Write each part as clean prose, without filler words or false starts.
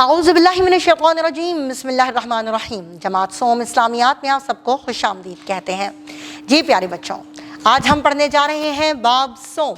اعوذ باللہ من الشیطان الرجیم، بسم اللہ الرحمن الرحیم۔ جماعت سوم اسلامیات میں آپ سب کو خوش آمدید کہتے ہیں۔ جی پیارے بچوں، آج ہم پڑھنے جا رہے ہیں باب سوم،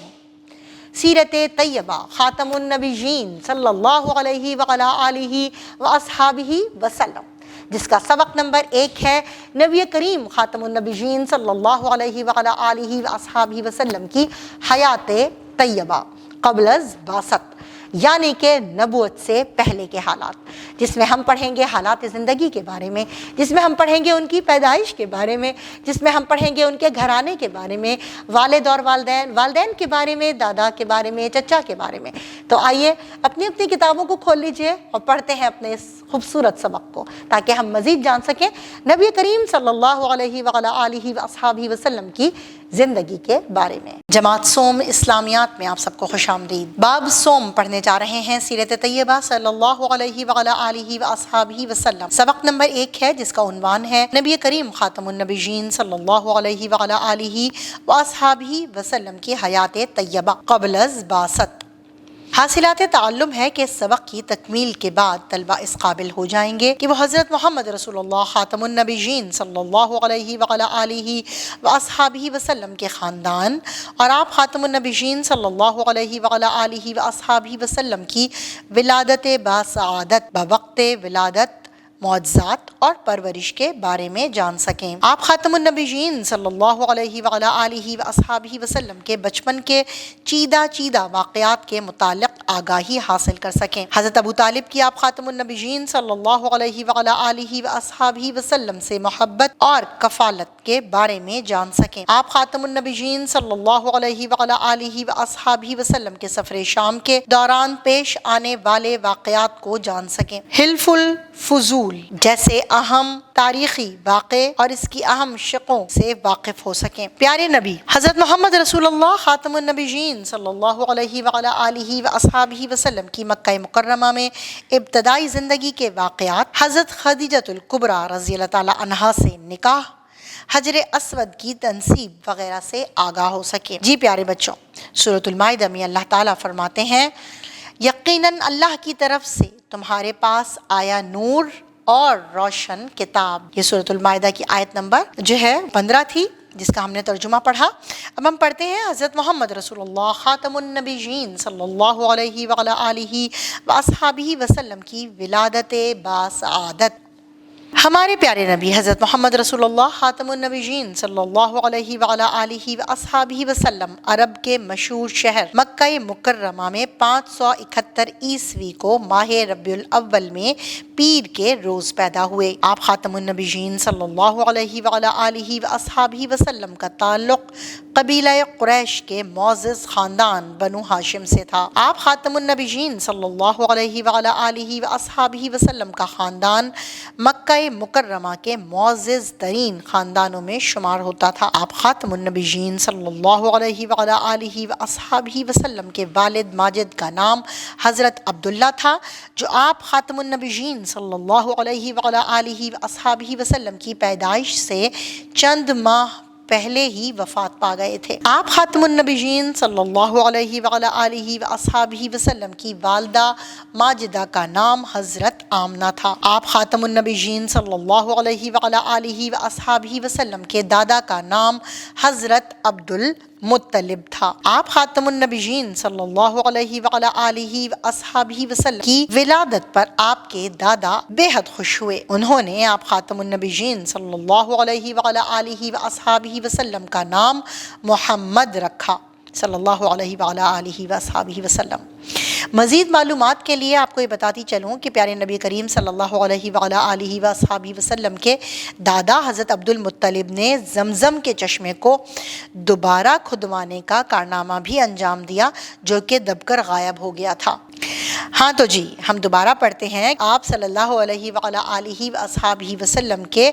سیرت طیبہ خاتم النبیین صلی اللہ علیہ وعلی آلہ واصحابہ وسلم، جس کا سبق نمبر 1 ہے نبی کریم خاتم النبیین صلی اللہ علیہ وعلی آلہ واصحابہ وسلم کی حیات طیبہ قبل از بعثت، یعنی کہ نبوت سے پہلے کے حالات، جس میں ہم پڑھیں گے حالات زندگی کے بارے میں، جس میں ہم پڑھیں گے ان کی پیدائش کے بارے میں، جس میں ہم پڑھیں گے ان کے گھرانے کے بارے میں، والد اور والدین کے بارے میں، دادا کے بارے میں، چچا کے بارے میں۔ تو آئیے اپنی اپنی کتابوں کو کھول لیجئے اور پڑھتے ہیں اپنے اس خوبصورت سبق کو، تاکہ ہم مزید جان سکیں نبی کریم صلی اللہ علیہ وعلی آلہ واصحابہ وسلم کی زندگی کے بارے میں۔ جماعت سوم اسلامیات میں آپ سب کو خوش آمدید۔ باب سوم پڑھنے جا رہے ہیں سیرت طیبہ صلی اللہ علیہ وعلی آلہ واصحابہ وسلم۔ سبق نمبر 1 ہے، جس کا عنوان ہے نبی کریم خاتم النبیین صلی اللہ علیہ وعلی آلہ واصحابہ وسلم کی حیات طیبہ قبل از بعثت۔ حاصلات تعلم ہے کہ اس سبق کی تکمیل کے بعد طلبہ اس قابل ہو جائیں گے کہ وہ حضرت محمد رسول اللہ خاتم النبیین صلی اللہ علیہ وعلی آلہ واصحابہ وسلم کے خاندان اور آپ خاتم النبیین صلی اللہ علیہ وعلی آلہ واصحابہ وسلم کی ولادت بسعادت، بوقت ولادت، معجزات اور پرورش کے بارے میں جان سکیں۔ آپ خاتم النبیین صلی اللہ علیہ وعلی آلہ واصحابہ وسلم کے بچپن کے چیدہ واقعات کے متعلق آگاہی حاصل کر سکیں۔ حضرت ابو طالب کی آپ خاتم النبیین صلی اللہ علیہ وعلی آلہ واصحابہ وسلم سے محبت اور کفالت کے بارے میں جان سکیں۔ آپ خاتم النبیین صلی اللہ علیہ وعلی آلہ واصحابہ وسلم کے سفر شام کے دوران پیش آنے والے واقعات کو جان سکیں۔ حلف الفضول جیسے اہم تاریخی واقعے اور اس کی اہم شقوں سے واقف ہو سکیں۔ پیارے نبی حضرت محمد رسول اللہ خاتم النبیین صلی اللہ علیہ وعلی آلہ واصحابہ وسلم کی مکہ مکرمہ میں ابتدائی زندگی کے واقعات، حضرت خدیجہ الکبریٰ رضی اللہ تعالی عنہا سے نکاح، حجر اسود کی تنصیب وغیرہ سے آگاہ ہو سکے۔ جی پیارے بچوں، سورۃ المائدہ میں اللہ تعالیٰ فرماتے ہیں، یقیناً اللہ کی طرف سے تمہارے پاس آیا نور اور روشن کتاب۔ یہ سورۃ المائدہ کی آیت نمبر 15 تھی، جس کا ہم نے ترجمہ پڑھا۔ اب ہم پڑھتے ہیں حضرت محمد رسول اللہ خاتم النبیین صلی اللہ علیہ وعلی آلہ واصحابہ وسلم کی ولادت بسعادت۔ ہمارے پیارے نبی حضرت محمد رسول اللہ خاتم النبیین صلی اللہ علیہ وعلی آلہ واصحابہ وسلم عرب کے مشہور شہر مکہ مکرمہ میں 571 عیسوی کو ماہ ربیع الاول میں پیر کے روز پیدا ہوئے۔ آپ خاتم النبیین صلی اللہ علیہ وعلی آلہ واصحابہ وسلم کا تعلق قبیلہ قریش کے معزز خاندان بنو ہاشم سے تھا۔ آپ خاتم النبیین صلی اللہ علیہ وعلی آلہ واصحابہ وسلم کا خاندان مکہ مکرمہ کے معزز ترین خاندانوں میں شمار ہوتا تھا۔ آپ خاتم النبیین صلی اللہ علیہ وعلی آلہ واصحابہ وسلم کے والد ماجد کا نام حضرت عبداللہ تھا، جو آپ خاتم النبیین صلی اللہ علیہ وعلی آلہ واصحابہ وسلم کی پیدائش سے چند ماہ پہلے ہی وفات پا گئے تھے۔ آپ خاتم النبیین صلی اللہ علیہ وعلی آلہ واصحابہ وسلم کی والدہ ماجدہ کا نام حضرت آمنہ تھا۔ آپ خاتم النبیین صلی اللہ علیہ وعلی آلہ واصحابہ وسلم کے دادا کا نام حضرت عبدالمطلب تھا۔ آپ خاتم النبیین صلی اللہ علیہ وعلی آلہ واصحابہ وسلم کی ولادت پر آپ کے دادا بے حد خوش ہوئے۔ انہوں نے آپ خاتم النبیین صلی اللہ علیہ وعلی آلہ واصحابہ وسلم کا نام محمد رکھا، صلی اللہ علیہ وعلی آلہ واصحابہ وسلم۔ مزید معلومات کے لیے آپ کو یہ بتاتی چلوں کہ پیارے نبی کریم صلی اللہ علیہ وعلی آلہ واصحابہ وسلم کے دادا حضرت عبدالمطلب نے زمزم کے چشمے کو دوبارہ کھدوانے کا کارنامہ بھی انجام دیا، جو کہ دب کر غائب ہو گیا تھا۔ ہاں تو جی ہم دوبارہ پڑھتے ہیں۔ آپ صلی اللہ علیہ وعلی آلہ واصحابہ وسلم کے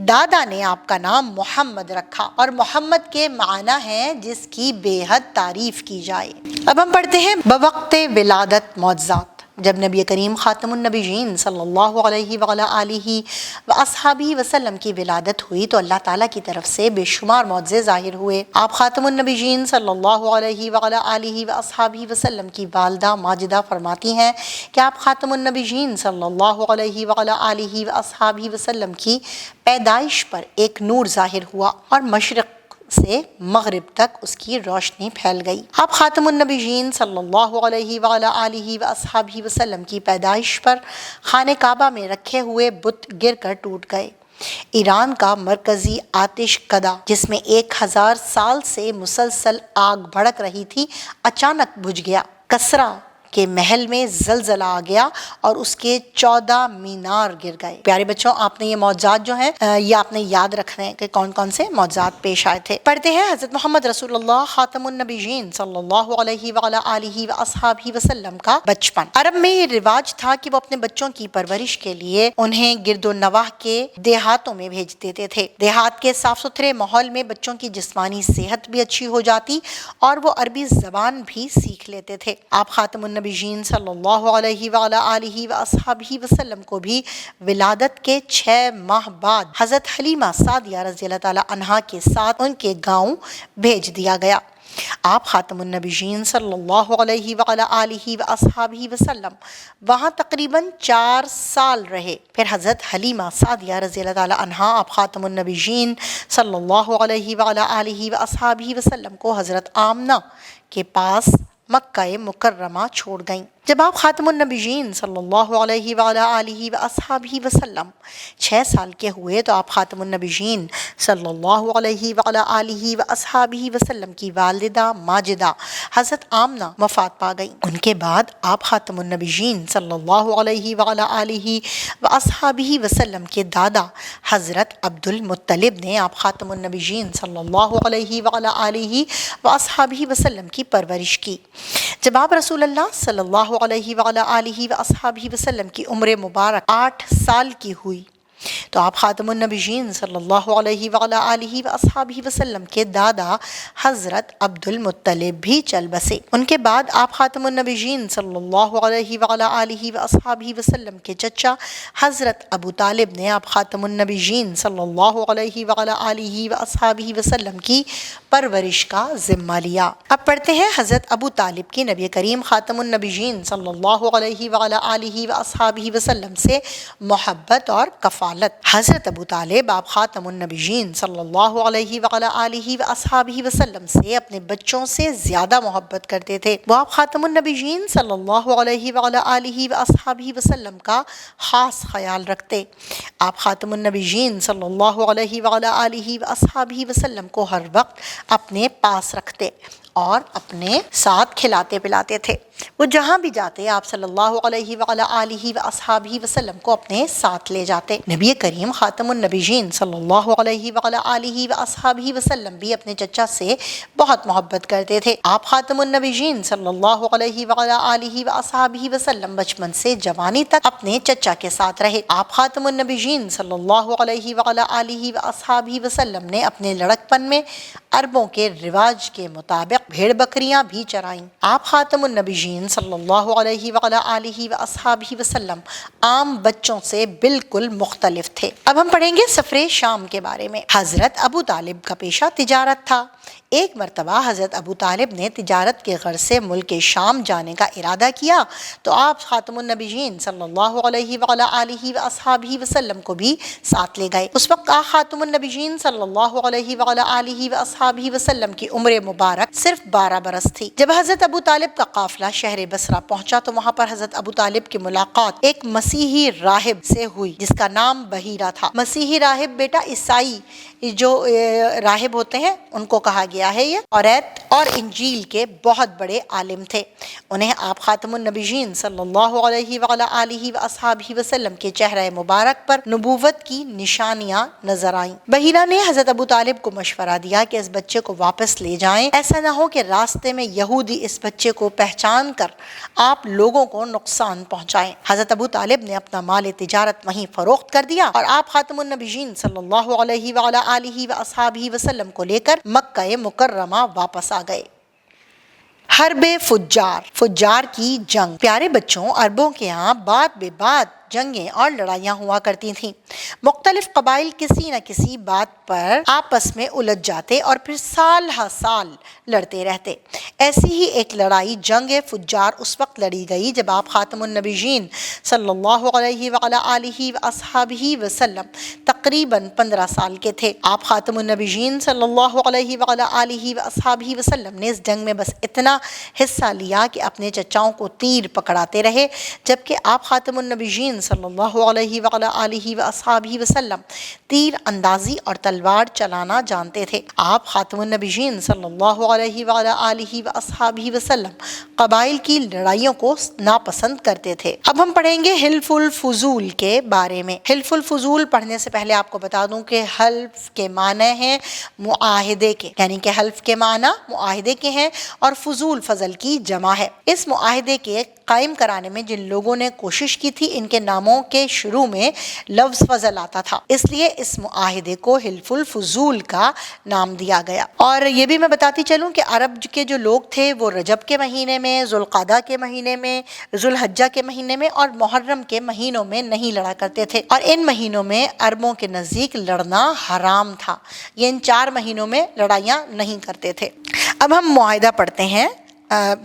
دادا نے آپ کا نام محمد رکھا، اور محمد کے معنی ہیں جس کی بے حد تعریف کی جائے۔ اب ہم پڑھتے ہیں بوقت ولادت معجزات۔ جب نبی کریم خاتم النبیین صلی اللہ علیہ وآلہ آلہ وآصحابہ وسلم کی ولادت ہوئی تو اللہ تعالیٰ کی طرف سے بے شمار معجزے ظاہر ہوئے۔ آپ خاتم النبیین صلی اللہ علیہ وآلہ آلہ وآصحابہ وسلم کی والدہ ماجدہ فرماتی ہیں کہ آپ خاتم النبیین صلی اللہ علیہ وآلہ آلہ وآصحابہ وسلم کی پیدائش پر ایک نور ظاہر ہوا اور مشرق سے مغرب تک اس کی روشنی پھیل گئی۔ آپ خاتم النبیین صلی اللہ علیہ وآلہ آلہ وآصحابہ وسلم کی پیدائش پر خانہ کعبہ میں رکھے ہوئے بت گر کر ٹوٹ گئے۔ ایران کا مرکزی آتش کدہ جس میں 1000 سال سے مسلسل آگ بھڑک رہی تھی اچانک بجھ گیا۔ کسرا کے محل میں زلزلہ آ گیا اور اس کے 14 مینار گر گئے۔ پیارے بچوں، آپ نے یہ معجزات جو ہیں یہ آپ نے یاد رکھنے ہیں کہ کون کون سے معجزات پیش آئے تھے۔ پڑھتے ہیں حضرت محمد رسول اللہ خاتم النبیین صلی اللہ علیہ وآلہ آلہ وآصحابہ وسلم کا بچپن۔ عرب میں یہ رواج تھا کہ وہ اپنے بچوں کی پرورش کے لیے انہیں گرد و نواح کے دیہاتوں میں بھیج دیتے تھے۔ دیہات کے صاف ستھرے ماحول میں بچوں کی جسمانی صحت بھی اچھی ہو جاتی اور وہ عربی زبان بھی سیکھ لیتے تھے۔ آپ خاتم النبیین صلی اللہ علیہ وآلہ آلہ وآصحابہ وسلم کو بھی ولادت کے 6 ماہ بعد حضرت حلیمہ سعدیہ رضی اللہ تعالی عنہا کے ساتھ ان کے گاؤں بھیج دیا گیا۔ آپ خاتم النبیین صلی اللہ علیہ وآلہ آلہ وآصحابہ وسلم وہاں تقریباً 4 سال رہے۔ پھر حضرت حلیمہ سعدیہ رضی اللہ تعالی عنہا آپ خاتم النبیین صلی اللہ علیہ وآلہ آلہ وآصحابہ وسلم کو حضرت آمنہ کے پاس مکہ مکرمہ چھوڑ گئیں۔ جب آپ خاتم النبیین صلی اللہ علیہ وآلہ آلہ وآصحابہ وسلم 6 سال کے ہوئے تو آپ خاتم النبیین صلی اللہ علیہ وآلہ آلہ وآصحابہ وسلم کی والدہ ماجدہ حضرت آمنہ وفات پا گئیں۔ ان کے بعد آپ خاتم النبیین صلی اللہ علیہ وآلہ آلہ وآصحابہ وسلم کے دادا حضرت عبد المطلب نے آپ خاتم النبیین صلی اللہ علیہ وآلہ آلہ وآصحابہ وسلم کی پرورش کی۔ جب آپ رسول اللہ صلی اللہ علیہ وآلہ آلہ وآصحابہ وسلم کی عمر مبارک 8 سال کی ہوئی تو آپ خاتم النبیین صلی اللہ علیہ وآلہ آلہ وآصحابہ وسلم کے دادا حضرت عبد المطلب بھی چل بسے۔ ان کے بعد آپ خاتم النبیین صلی اللہ علیہ وآلہ آلہ وآصحابہ وسلم کے چچا حضرت ابو طالب نے آپ خاتم النبیین صلی اللہ علیہ وآلہ آلہ وآصحابہ وسلم کی پرورش کا ذمہ لیا۔ اب پڑھتے ہیں حضرت ابو طالب کی نبی کریم خاتم النبیین صلی اللہ علیہ وآلہ آلہ وآصحابہ وسلم سے محبت اور کفالت۔ حضرت ابو طالب آپ خاتم النبیین صلی اللہ علیہ وآلہ آلہ وآصحابہ وسلم سے اپنے بچوں سے زیادہ محبت کرتے تھے۔ وہ آپ خاتم النبیین صلی اللہ علیہ وآلہ آلہ وآصحابہ وسلم کا خاص خیال رکھتے۔ آپ خاتم النبیین صلی اللہ علیہ وآلہ آلہ وآصحابہ وسلم کو ہر وقت اپنے پاس رکھتے اور اپنے ساتھ کھلاتے پلاتے تھے۔ وہ جہاں بھی جاتے آپ صلی اللہ علیہ وآلہ آلہ وآصحابہ وسلم کو اپنے ساتھ لے جاتے۔ نبی کریم خاتم النبیین صلی اللہ علیہ وآلہ آلہ وآصحابہ وسلم بھی اپنے چچا سے بہت محبت کرتے تھے۔ آپ خاتم النبیین صلی اللہ علیہ وآلہ آلہ وآصحابہ وسلم بچپن سے جوانی تک اپنے چچا کے ساتھ رہے۔ آپ خاتم النبیین صلی اللہ علیہ وآلہ آلہ وآصحابہ وسلم نے اپنے لڑکپن میں عربوں کے رواج کے مطابق بھیڑ بکریاں بھی چرائیں۔ آپ خاتم النبیین صلی اللہ علیہ وآلہ آلہ وآصحابہ وسلم عام بچوں سے بالکل مختلف تھے۔ اب ہم پڑھیں گے سفر شام کے بارے میں۔ حضرت ابو طالب کا پیشہ تجارت تھا۔ ایک مرتبہ حضرت ابو طالب نے تجارت کے غرض سے ملک شام جانے کا ارادہ کیا تو آپ خاتم النبیین صلی اللہ علیہ وآلہ آلہ وآصحابہ وسلم کو بھی ساتھ لے گئے۔ اس وقت خاتم النبیین صلی اللہ علیہ وآلہ آلہ وآصحابہ وسلم کی عمر مبارک صرف 12 برس تھی۔ جب حضرت ابو طالب کا قافلہ شہر بصرہ پہنچا تو وہاں پر حضرت ابو طالب کی ملاقات ایک مسیحی راہب سے ہوئی جس کا نام بحیرہ تھا۔ مسیحی راہب بیٹا عیسائی جو راہب ہوتے ہیں ان کو کہا گیا ہے، یہ توریت اور انجیل کے بہت بڑے عالم تھے۔ انہیں آپ خاتم النبیین صلی اللہ علیہ وآلہ آلہ وآصحابہ وسلم کے چہرہ مبارک پر نبوت کی نشانیاں نظر آئیں۔ بحیرہ نے حضرت ابو طالب کو مشورہ دیا کہ اس بچے کو واپس لے جائیں، ایسا نہ ہو کہ راستے میں یہودی اس بچے کو پہچان کر آپ لوگوں کو نقصان پہنچائیں۔ حضرت ابو طالب نے اپنا مال تجارت وہیں فروخت کر دیا اور آپ خاتم النبیین صلی اللہ علیہ وآلہ آلہ وآصحابہ وسلم کو لے کر مکہ مکرمہ واپس آ گئے۔ حرب فجار، فجار کی جنگ۔ پیارے بچوں، عربوں کے ہاں بعد بے بعد جنگیں اور لڑائیاں ہوا کرتی تھیں۔ مختلف قبائل کسی نہ کسی بات پر آپس میں الجھ جاتے اور پھر سال ہا سال لڑتے رہتے۔ ایسی ہی ایک لڑائی جنگ فجار اس وقت لڑی گئی جب آپ خاتم النبیین صلی اللہ علیہ وعلی آلہ واصحابہ وسلم تقریباً 15 سال کے تھے۔ آپ خاتم النبیین صلی اللہ علیہ وعلی آلہ واصحابہ وسلم نے اس جنگ میں بس اتنا حصہ لیا کہ اپنے چچاؤں کو تیر پکڑاتے رہے، جبکہ آپ خاتم النبیین صلی اللہ علیہ وعلی آلہ واصحابہ وسلم تیر اندازی اور تلوار چلانا جانتے تھے۔ آپ خاتم النبیین صلی اللہ علیہ وعلی آلہ واصحابہ وسلم قبائل کی لڑائیوں کو ناپسند کرتے تھے۔ اب ہم پڑھیں گے حلف الفضول کے بارے میں۔ حلف الفضول پڑھنے سے پہلے آپ کو بتا دوں کہ حلف کے معنی ہیں معاہدے کے، یعنی کہ حلف کے معنی معاہدے کے ہیں اور فضول فضل کی جمع ہے۔ اس معاہدے کے قائم کرانے میں جن لوگوں نے کوشش کی تھی ان کے ناموں کے شروع میں لفظ فضل آتا تھا، اس لیے اس معاہدے کو حلف الفضول کا نام دیا گیا۔ اور یہ بھی میں بتاتی چلوں کہ عرب کے جو لوگ تھے وہ رجب کے مہینے میں، ذوالقعدہ کے مہینے میں، ذوالحجہ کے مہینے میں اور محرم کے مہینوں میں نہیں لڑا کرتے تھے، اور ان مہینوں میں عربوں کے نزدیک لڑنا حرام تھا۔ یہ ان 4 مہینوں میں لڑائیاں نہیں کرتے تھے۔ اب ہم معاہدہ پڑھتے ہیں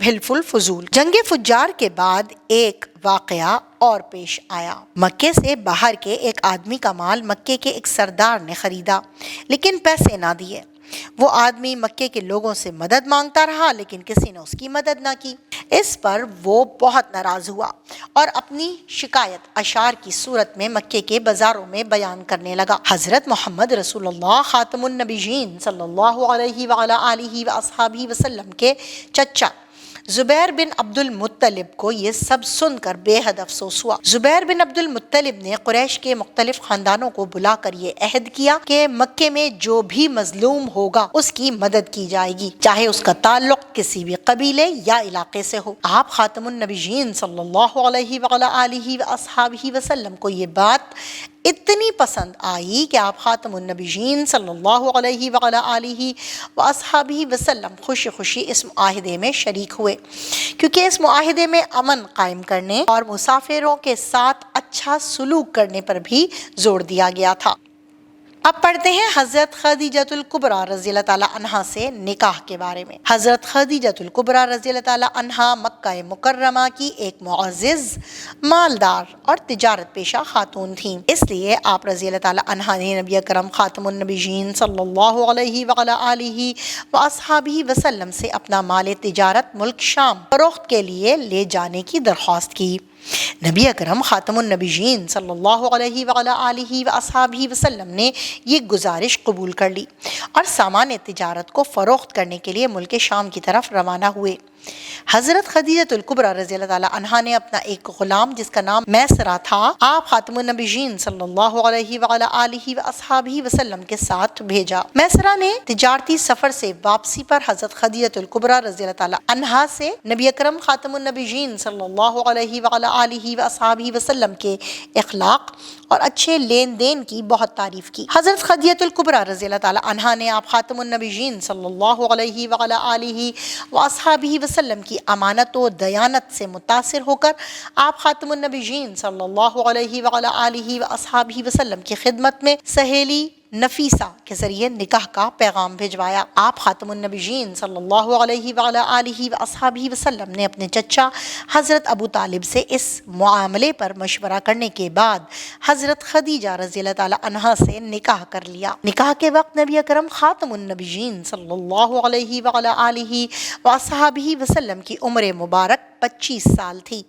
حلف الفضول۔ جنگ فجار کے بعد ایک واقعہ اور پیش آیا۔ مکے سے باہر کے ایک آدمی کا مال مکے کے ایک سردار نے خریدا لیکن پیسے نہ دیے۔ وہ آدمی مکے کے لوگوں سے مدد مانگتا رہا لیکن کسی نے اس کی مدد نہ کی۔ اس پر وہ بہت ناراض ہوا اور اپنی شکایت اشعار کی صورت میں مکے کے بازاروں میں بیان کرنے لگا۔ حضرت محمد رسول اللہ خاتم النبیین صلی اللہ علیہ وعلی آلہ واصحابہ وسلم کے چچا زبیر بن عبد المطلب کو یہ سب سن کر بے حد افسوس ہوا۔ زبیر بن عبد المطلب نے قریش کے مختلف خاندانوں کو بلا کر یہ عہد کیا کہ مکے میں جو بھی مظلوم ہوگا اس کی مدد کی جائے گی، چاہے اس کا تعلق کسی بھی قبیلے یا علاقے سے ہو۔ آپ خاتم النبیین صلی اللہ علیہ وعلی آلہ واصحابہ وسلم کو یہ بات اتنی پسند آئی کہ آپ خاتم النبیین صلی اللہ علیہ وعلی آلہ واصحابہ وسلم خوشی خوشی اس معاہدے میں شریک ہوئے، کیونکہ اس معاہدے میں امن قائم کرنے اور مسافروں کے ساتھ اچھا سلوک کرنے پر بھی زور دیا گیا تھا۔ اب پڑھتے ہیں حضرت خدیجۃ الکبریٰ رضی اللہ تعالیٰ عنہا سے نکاح کے بارے میں۔ حضرت خدیجۃ الکبریٰ رضی اللہ تعالیٰ عنہا مکہ مکرمہ کی ایک معزز، مالدار اور تجارت پیشہ خاتون تھیں، اس لیے آپ رضی اللہ تعالیٰ عنہا نے نبی اکرم خاتم النبیین صلی اللہ علیہ وعلی آلہ واصحابہ وسلم سے اپنا مال تجارت ملک شام فروخت کے لیے لے جانے کی درخواست کی۔ نبی اکرم خاتم النبیین صلی اللہ علیہ وعلی آلہ واصحابہ وسلم نے یہ گزارش قبول کر لی اور سامان تجارت کو فروخت کرنے کے لیے ملک شام کی طرف روانہ ہوئے۔ حضرت خدیجۃ الکبریٰ رضی اللہ تعالیٰ عنہا نے اپنا ایک غلام جس کا نام میسرہ تھا آپ خاتم النبیین صلی اللہ علیہ وعلی آلہ واصحابہ وسلم کے ساتھ بھیجا۔ میسرہ نے تجارتی سفر سے واپسی پر حضرت خدیجۃ الکبریٰ رضی اللہ تعالیٰ عنہا سے نبی اکرم خاتم النبیین صلی اللہ علیہ وعلی آلہ واصحابہ وسلم کے اخلاق اور اچھے لین دین کی بہت تعریف کی۔ حضرت خدیجۃ الکبریٰ رضی اللہ تعالیٰ عنہا نے آپ خاتم النبیین صلی اللہ علیہ وعلی آلہ واصحابہ وسلم کی امانت و دیانت سے متاثر ہو کر آپ خاتم النبیین صلی اللہ علیہ وعلی آلہ واصحابہ وسلم کی خدمت میں سہیلی نفیسہ کے ذریعے نکاح کا پیغام بھجوایا۔ آپ خاتم النبیین صلی اللہ علیہ وعلی آلہ واصحابہ وسلم نے اپنے چچا حضرت ابو طالب سے اس معاملے پر مشورہ کرنے کے بعد حضرت خدیجہ رضی اللہ تعالیٰ عنہا سے نکاح کر لیا۔ نکاح کے وقت نبی اکرم خاتم النبیین صلی اللہ علیہ وعلی آلہ واصحابہ وسلم کی عمر مبارک 25 سال تھی،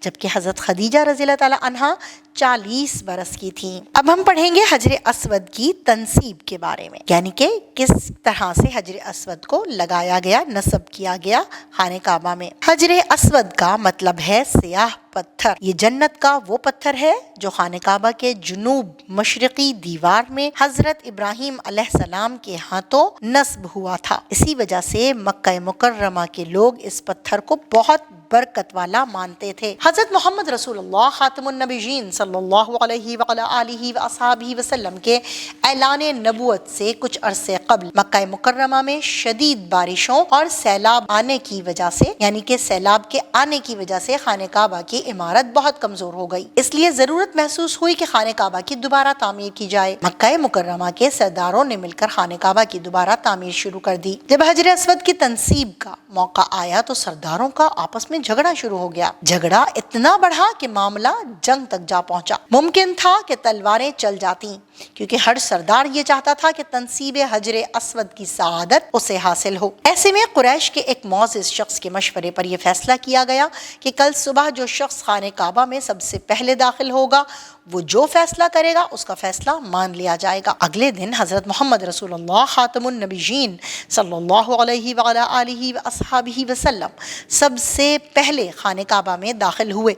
جبکہ حضرت خدیجہ رضی اللہ تعالیٰ عنہا 40 برس کی تھیں۔ اب ہم پڑھیں گے حجر اسود کی تنصیب کے بارے میں، یعنی کہ کس طرح سے حجر اسود کو لگایا گیا، نصب کیا گیا خانہ کعبہ میں۔ حجر اسود کا مطلب ہے سیاہ پتھر۔ یہ جنت کا وہ پتھر ہے جو خانہ کعبہ کے جنوب مشرقی دیوار میں حضرت ابراہیم علیہ السلام کے ہاتھوں نصب ہوا تھا۔ اسی وجہ سے مکہ مکرمہ کے لوگ اس پتھر کو بہت برکت والا مانتے تھے۔ حضرت محمد رسول اللہ خاتم النبیین صلی اللہ علیہ وآلہ وصحبہ وسلم کے اعلان نبوت سے کچھ عرصے قبل مکہ مکرمہ میں شدید بارشوں اور سیلاب آنے کی وجہ سے، یعنی کہ سیلاب کے آنے کی وجہ سے خانہ کعبہ کی عمارت بہت کمزور ہو گئی۔ اس لیے ضرورت محسوس ہوئی کہ خانہ کعبہ کی دوبارہ تعمیر کی جائے۔ مکہ مکرمہ کے سرداروں نے مل کر خانہ کعبہ کی دوبارہ تعمیر شروع کر دی۔ جب حجر اسود کی تنصیب کا موقع آیا تو سرداروں کا آپس میں جھگڑا شروع ہو گیا۔ جھگڑا اتنا بڑھا کہ معاملہ جنگ تک جا پہنچا۔ ممکن تھا کہ تلواریں چل جاتی، کیونکہ ہر سردار یہ چاہتا تھا کہ تنصیب حجر اسود کی سعادت اسے حاصل ہو۔ ایسے میں قریش کے ایک معزز شخص کے مشورے پر یہ فیصلہ کیا گیا کہ کل صبح جو شخص خانہ کعبہ میں سب سے پہلے داخل ہوگا وہ جو فیصلہ کرے گا اس کا فیصلہ مان لیا جائے گا۔ اگلے دن حضرت محمد رسول اللہ خاتم النبیین صلی اللہ علیہ وآلہ وصحبہ وسلم سب سے پہلے خانہ کعبہ میں داخل ہوئے۔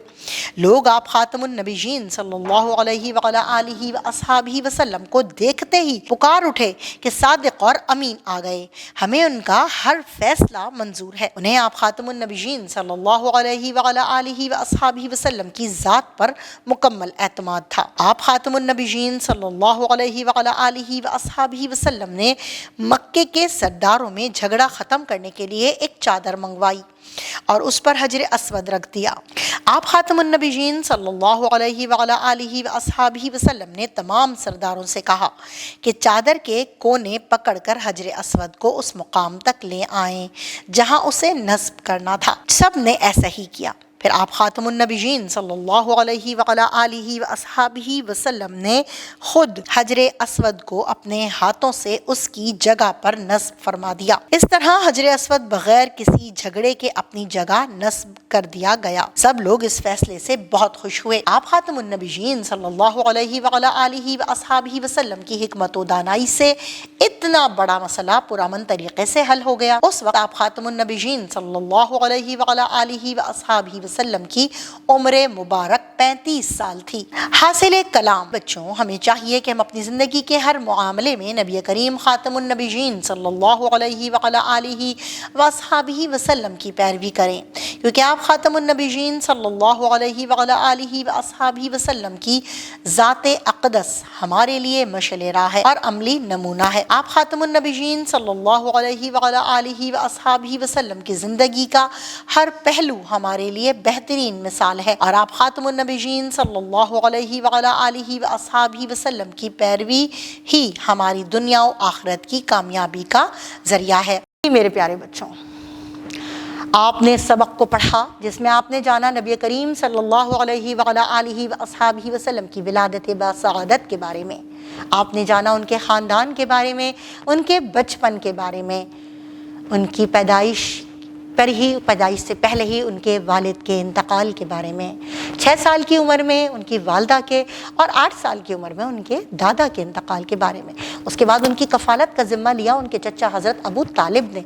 لوگ آپ خاتم النبیین صلی اللہ علیہ وآلہ وصحبہ وسلم کو دیکھتے ہی پکار اٹھے کہ صادق اور امین آ گئے، ہمیں ان کا ہر فیصلہ منظور ہے۔ انہیں آپ خاتم النبیین صلی اللہ علیہ وآلہ وصحبہ وسلم کی ذات پر مکمل اعتماد تھا۔ آپ خاتم النبیین صلی اللہ علیہ وآلہ وصحبہ وسلم نے مکے کے سرداروں میں جھگڑا ختم کرنے کے لیے ایک چادر منگوائی اور اس پر حجر اسود رکھ دیا۔ آپ خاتم النبیین صلی اللہ علیہ وآلہ وصحبہ وسلم نے تمام سرداروں سے کہا کہ چادر کے کونے پکڑ کر حجر اسود کو اس مقام تک لے آئیں جہاں اسے نصب کرنا تھا۔ سب نے ایسا ہی کیا۔ پھر آپ خاتم النبیین صلی اللہ علیہ وآلہ وصحبہ وسلم نے خود حجر اسود کو اپنے ہاتھوں سے اس کی جگہ پر نصب فرما دیا۔ اس طرح حجر اسود بغیر کسی جھگڑے کے اپنی جگہ نصب کر دیا گیا۔ سب لوگ اس فیصلے سے بہت خوش ہوئے۔ آپ خاتم النبیین صلی اللہ علیہ وآلہ وصحبہ وسلم کی حکمت و دانائی سے اتنا بڑا مسئلہ پرامن طریقے سے حل ہو گیا۔ اس وقت آپ خاتم النبیین صلی اللہ علیہ وآلہ وصحبہ وسلم کی عمر مبارک 35 سال تھی۔ حاصل کلام بچوں، ہمیں چاہیے کہ ہم اپنی زندگی کے ہر معاملے میں نبی کریم خاتم النبیین صلی اللہ علیہ وآلہ وصحبہ وسلم کی پیروی کریں، کیونکہ آپ خاتم النبیین صلی اللہ علیہ وآلہ وصحبہ وسلم کی ذات اقدس ہمارے لیے مشعل راہ ہے اور عملی نمونہ ہے۔ آپ خاتم النبیین صلی اللہ علیہ وآلہ وصحبہ وسلم کی زندگی کا ہر پہلو ہمارے لیے بہترین مثال ہے، اور آپ خاتم النبیین صلی اللہ علیہ وآلہ وصحبہ وسلم کی پیروی ہی ہماری دنیا و آخرت کی کامیابی کا ذریعہ ہے۔ میرے پیارے بچوں، آپ نے سبق کو پڑھا جس میں آپ نے جانا نبی کریم صلی اللہ علیہ وآلہ وصحبہ وسلم کی ولادت بسعادت کے بارے میں، آپ نے جانا ان کے خاندان کے بارے میں، ان کے بچپن کے بارے میں، ان کی پیدائش سے پہلے ہی ان کے والد کے انتقال کے بارے میں، 6 سال کی عمر میں ان کی والدہ کے اور 8 سال کی عمر میں ان کے دادا کے انتقال کے بارے میں۔ اس کے بعد ان کی کفالت کا ذمہ لیا ان کے چچا حضرت ابو طالب نے۔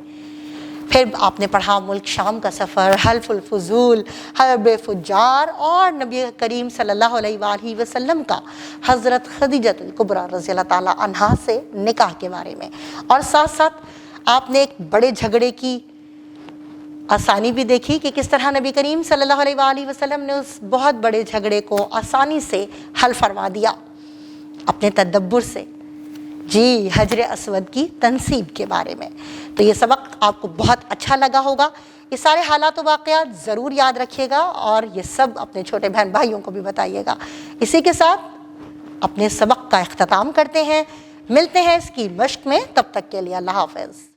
پھر آپ نے پڑھا ملک شام کا سفر، حلف الفضول، حرب فجار، اور نبی کریم صلی اللہ علیہ وآلہ وسلم کا حضرت خدیجہ الکبریٰ رضی اللہ تعالیٰ عنہا سے نکاح کے بارے میں، اور ساتھ ساتھ آپ نے ایک بڑے جھگڑے کی آسانی بھی دیکھی کہ کس طرح نبی کریم صلی اللہ علیہ وآلہ وسلم نے اس بہت بڑے جھگڑے کو آسانی سے حل فرما دیا اپنے تدبر سے۔ جی، حجر اسود کی تنصیب کے بارے میں تو یہ سبق آپ کو بہت اچھا لگا ہوگا۔ یہ سارے حالات و واقعات ضرور یاد رکھیے گا اور یہ سب اپنے چھوٹے بہن بھائیوں کو بھی بتائیے گا۔ اسی کے ساتھ اپنے سبق کا اختتام کرتے ہیں، ملتے ہیں اس کی مشق میں، تب تک کے لیے اللہ حافظ۔